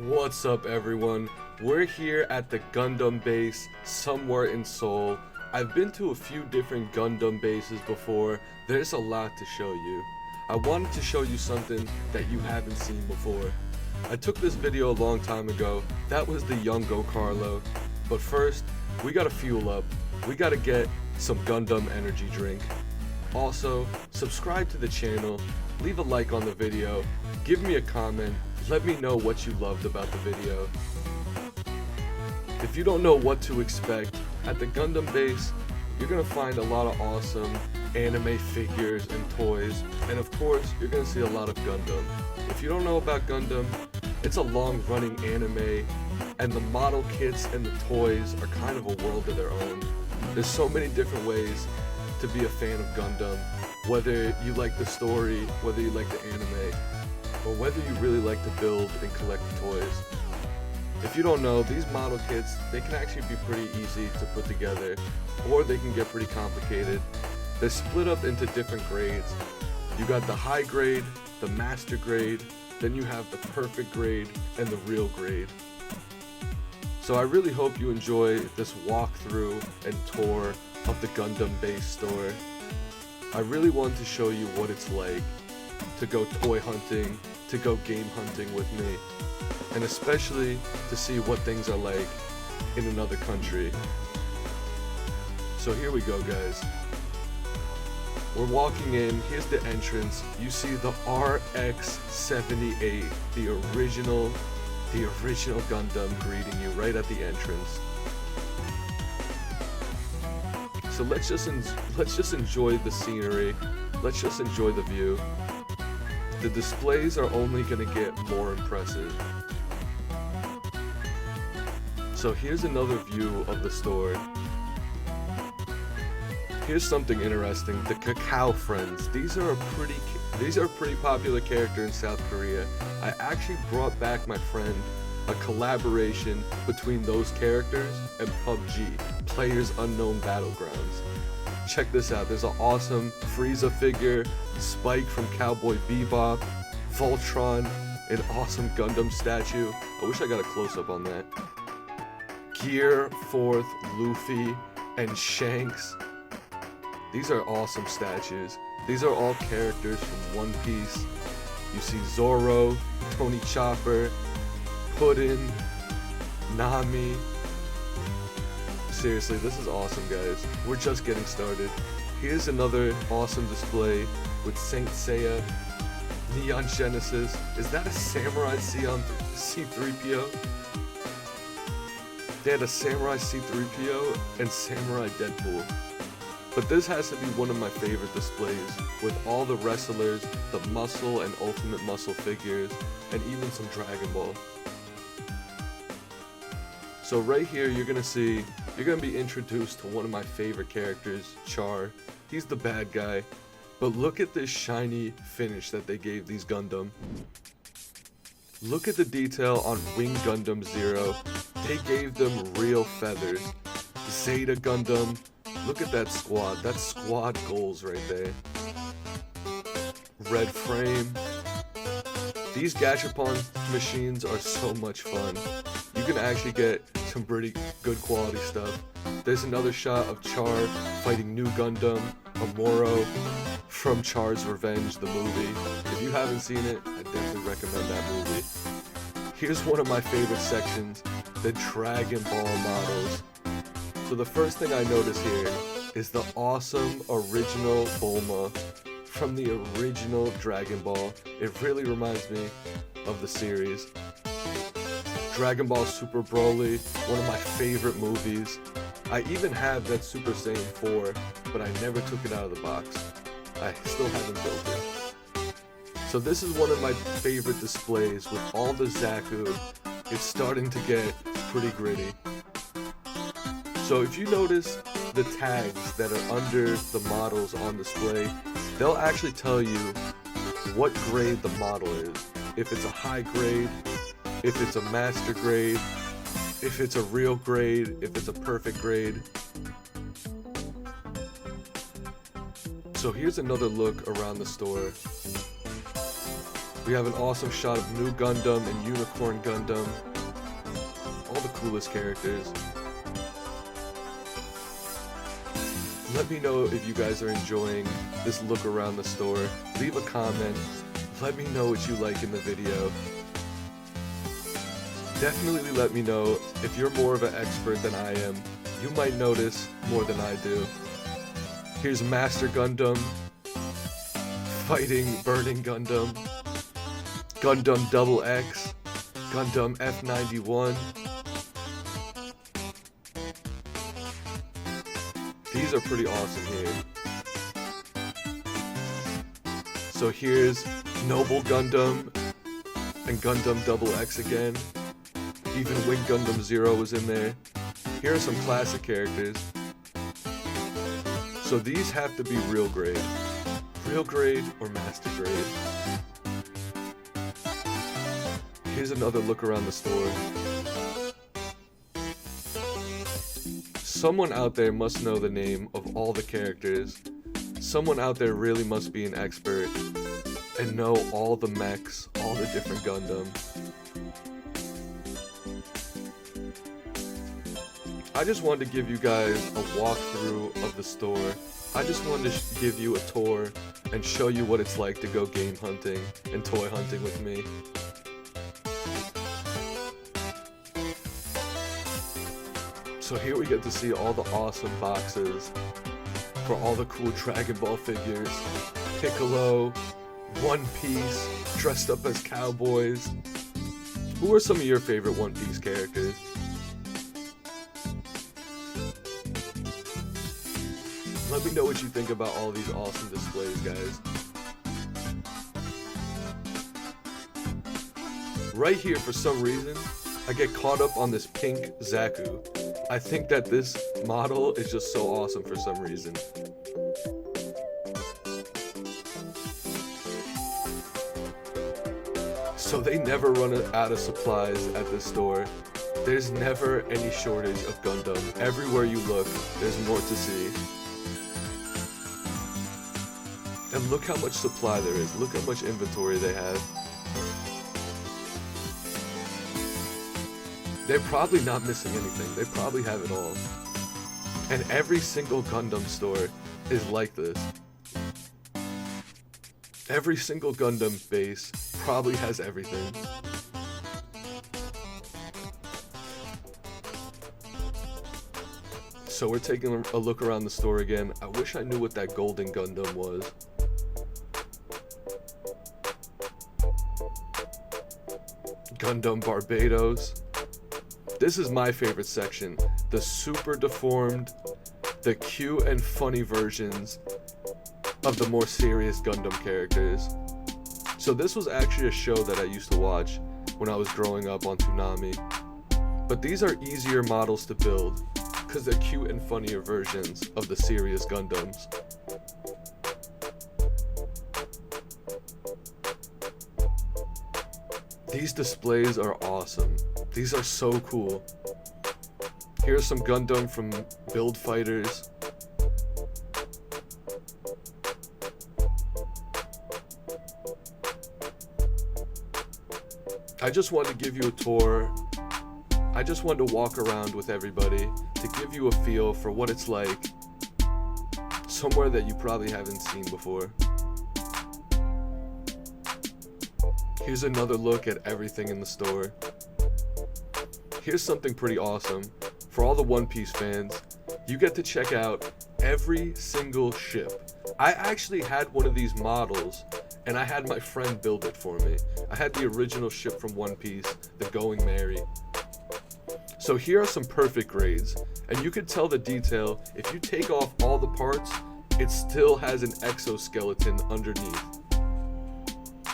What's up, everyone? We're here at the Gundam base somewhere in Seoul. I've been to a few different Gundam bases before. There's a lot to show you. I wanted to show you something that you haven't seen before. I took this video a long time ago. That was the young Gocarlo. But first, we gotta fuel up. We gotta get some Gundam energy drink. Also, subscribe to the channel, leave a like on the video, give me a comment, let me know what you loved about the video. If you don't know what to expect, at the Gundam base, you're gonna find a lot of awesome anime figures and toys, and of course, you're gonna see a lot of Gundam. If you don't know about Gundam, it's a long-running anime, and the model kits and the toys are kind of a world of their own. There's so many different ways to be a fan of Gundam, whether you like the story, whether you like the anime, or whether you really like to build and collect toys. If you don't know, these model kits, they can actually be pretty easy to put together, or they can get pretty complicated. They're split up into different grades. You got the high grade, the master grade, then you have the perfect grade, and the real grade. So I really hope you enjoy this walkthrough and tour of the Gundam base store. I really want to show you what it's like to go toy hunting, to go game hunting with me, and especially to see what things are like in another country. So here we go, guys. We're walking in, here's the entrance. You see the RX-78, the original Gundam greeting you right at the entrance. So let's just enjoy the scenery. Let's just enjoy the view. The displays are only gonna get more impressive. So here's another view of the store. Here's something interesting. The Cacao Friends. These are a pretty popular character in South Korea. I actually brought back, my friend, a collaboration between those characters and PUBG, Players Unknown Battlegrounds. Check this out, there's an awesome Frieza figure, Spike from Cowboy Bebop, Voltron, an awesome Gundam statue. I wish I got a close-up on that. Gear, Fourth, Luffy, and Shanks. These are awesome statues. These are all characters from One Piece. You see Zoro, Tony Chopper, Puddin, Nami. Seriously, this is awesome, guys. We're just getting started. Here's another awesome display with Saint Seiya, Neon Genesis. Is that a Samurai C3PO? They had a Samurai C3PO and Samurai Deadpool. But this has to be one of my favorite displays, with all the wrestlers, the Muscle and Ultimate Muscle figures, and even some Dragon Ball. So right here, you're gonna be introduced to one of my favorite characters, Char. He's the bad guy, but look at this shiny finish that they gave these Gundam. Look at the detail on Wing Gundam Zero. They gave them real feathers. Zeta Gundam. Look at that squad. That's squad goals right there. Red Frame. These Gachapon machines are so much fun. You can actually get some pretty good quality stuff. There's another shot of Char fighting New Gundam, Amuro, from Char's Revenge, the movie. If you haven't seen it, I definitely recommend that movie. Here's one of my favorite sections, the Dragon Ball models. So the first thing I notice here is the awesome original Bulma from the original Dragon Ball. It really reminds me of the series. Dragon Ball Super Broly, one of my favorite movies. I even have that Super Saiyan 4, but I never took it out of the box. I still haven't built it. So this is one of my favorite displays with all the Zaku. It's starting to get pretty gritty. So if you notice the tags that are under the models on display, they'll actually tell you what grade the model is. If it's a high grade, if it's a master grade, if it's a real grade, if it's a perfect grade. So here's another look around the store. We have an awesome shot of New Gundam and Unicorn Gundam. All the coolest characters. Let me know if you guys are enjoying this look around the store. Leave a comment. Let me know what you like in the video. Definitely let me know if you're more of an expert than I am. You might notice more than I do. Here's Master Gundam fighting Burning Gundam, Gundam Double X, Gundam F91. These are pretty awesome here. So here's Noble Gundam and Gundam Double X again. Even Wing Gundam Zero was in there. Here are some classic characters. So these have to be real grade. Real grade or master grade. Here's another look around the store. Someone out there must know the name of all the characters. Someone out there really must be an expert and know all the mechs, all the different Gundam. I just wanted to give you guys a walkthrough of the store. I just wanted to give you a tour and show you what it's like to go game hunting and toy hunting with me. So here we get to see all the awesome boxes for all the cool Dragon Ball figures. Piccolo, One Piece, dressed up as cowboys. Who are some of your favorite One Piece characters? Let me know what you think about all these awesome displays, guys. Right here, for some reason, I get caught up on this pink Zaku. I think that this model is just so awesome for some reason. So they never run out of supplies at this store. There's never any shortage of Gundam. Everywhere you look, there's more to see. And look how much supply there is. Look how much inventory they have. They're probably not missing anything. They probably have it all. And every single Gundam store is like this. Every single Gundam base probably has everything. So we're taking a look around the store again. I wish I knew what that golden Gundam was. Gundam Barbados. This is my favorite section. The super deformed, the cute and funny versions of the more serious Gundam characters. So this was actually a show that I used to watch when I was growing up on Toonami. But these are easier models to build because they're cute and funnier versions of the serious Gundams. These displays are awesome. These are so cool. Here's some Gundam from Build Fighters. I just wanted to give you a tour. I just wanted to walk around with everybody to give you a feel for what it's like somewhere that you probably haven't seen before. Here's another look at everything in the store. Here's something pretty awesome. For all the One Piece fans, you get to check out every single ship. I actually had one of these models, and I had my friend build it for me. I had the original ship from One Piece, the Going Merry. So here are some perfect grades, and you can tell the detail. If you take off all the parts, it still has an exoskeleton underneath.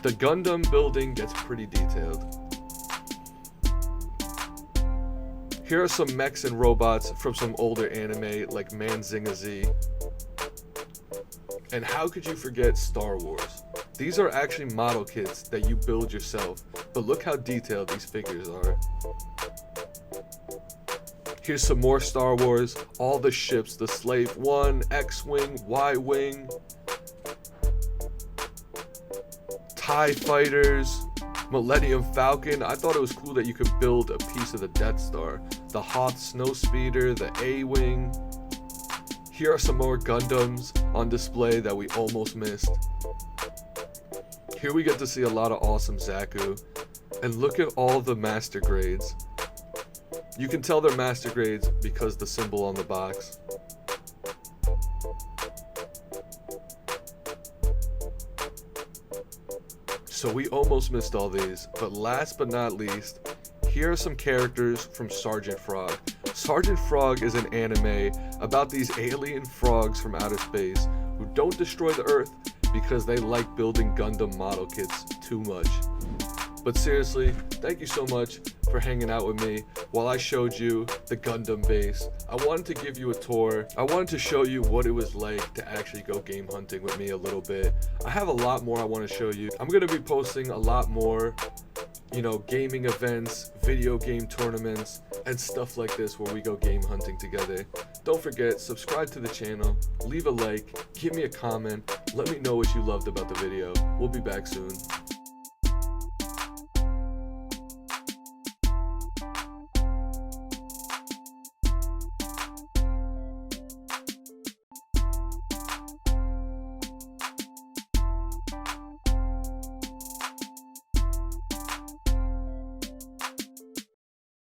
The Gundam building gets pretty detailed. Here are some mechs and robots from some older anime like Manzinga Z. And how could you forget Star Wars? These are actually model kits that you build yourself, but look how detailed these figures are. Here's some more Star Wars, all the ships, the Slave 1, X-Wing, Y-Wing, TIE fighters, Millennium Falcon. I thought it was cool that you could build a piece of the Death Star. The Hoth Snowspeeder, the A-Wing. Here are some more Gundams on display that we almost missed. Here we get to see a lot of awesome Zaku. And look at all the master grades. You can tell they're master grades because the symbol on the box. So we almost missed all these, but last but not least, here are some characters from Sergeant Frog. Sergeant Frog is an anime about these alien frogs from outer space who don't destroy the Earth because they like building Gundam model kits too much. But seriously, thank you so much for hanging out with me while I showed you the Gundam base. I wanted to give you a tour. I wanted to show you what it was like to actually go game hunting with me a little bit. I have a lot more I want to show you. I'm going to be posting a lot more, gaming events, video game tournaments, and stuff like this where we go game hunting together. Don't forget, subscribe to the channel, leave a like, give me a comment, let me know what you loved about the video. We'll be back soon.